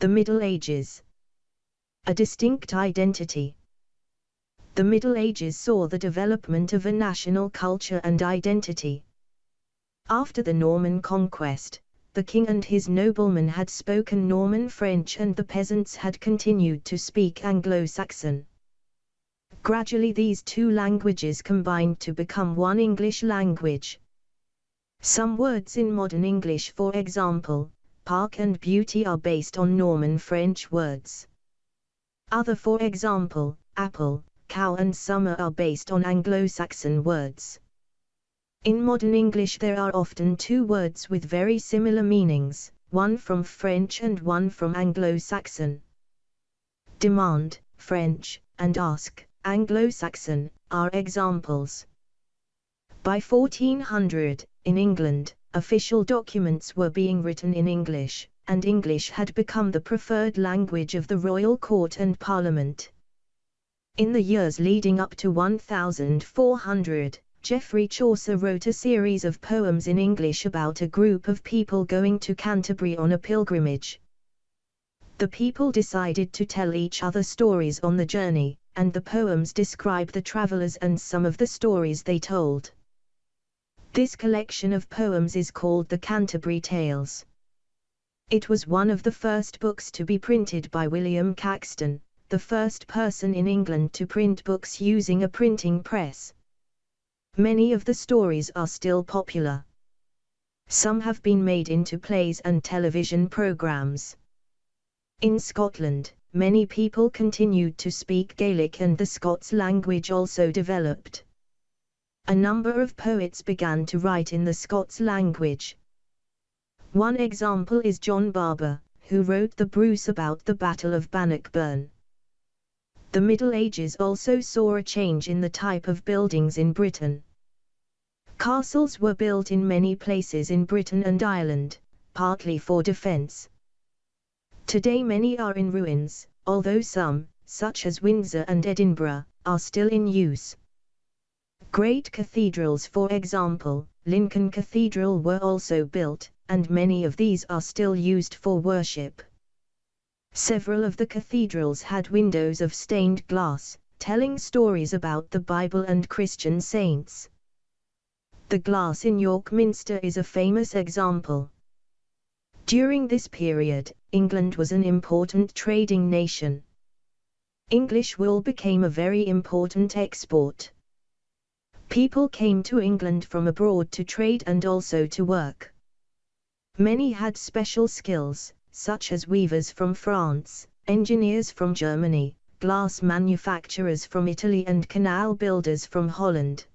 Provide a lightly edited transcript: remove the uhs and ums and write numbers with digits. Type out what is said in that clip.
The Middle Ages. A distinct identity. The Middle Ages saw the development of a national culture and identity. After the Norman conquest, the king and his noblemen had spoken Norman French and the peasants had continued to speak Anglo-Saxon. Gradually these two languages combined to become one English language. Some words in modern English, for example, park and beauty, are based on Norman French words. Other, for example, apple, cow and summer, are based on Anglo-Saxon words. In modern English there are often two words with very similar meanings, one from French and one from Anglo-Saxon. Demand, French, and ask, Anglo-Saxon, are examples. By 1400, in England, official documents were being written in English, and English had become the preferred language of the royal court and parliament. In the years leading up to 1400, Geoffrey Chaucer wrote a series of poems in English about a group of people going to Canterbury on a pilgrimage. The people decided to tell each other stories on the journey, and the poems describe the travelers and some of the stories they told. This collection of poems is called the Canterbury Tales. It was one of the first books to be printed by William Caxton, the first person in England to print books using a printing press. Many of the stories are still popular. Some have been made into plays and television programs. In Scotland, many people continued to speak Gaelic and the Scots language also developed. A number of poets began to write in the Scots language. One example is John Barber, who wrote the Bruce about the Battle of Bannockburn. The Middle Ages also saw a change in the type of buildings in Britain. Castles were built in many places in Britain and Ireland, partly for defence. Today many are in ruins, although some, such as Windsor and Edinburgh, are still in use. Great cathedrals, for example, Lincoln Cathedral, were also built, and many of these are still used for worship. Several of the cathedrals had windows of stained glass, telling stories about the Bible and Christian saints. The glass in York Minster is a famous example. During this period, England was an important trading nation. English wool became a very important export. People came to England from abroad to trade and also to work. Many had special skills, such as weavers from France, engineers from Germany, glass manufacturers from Italy and canal builders from Holland.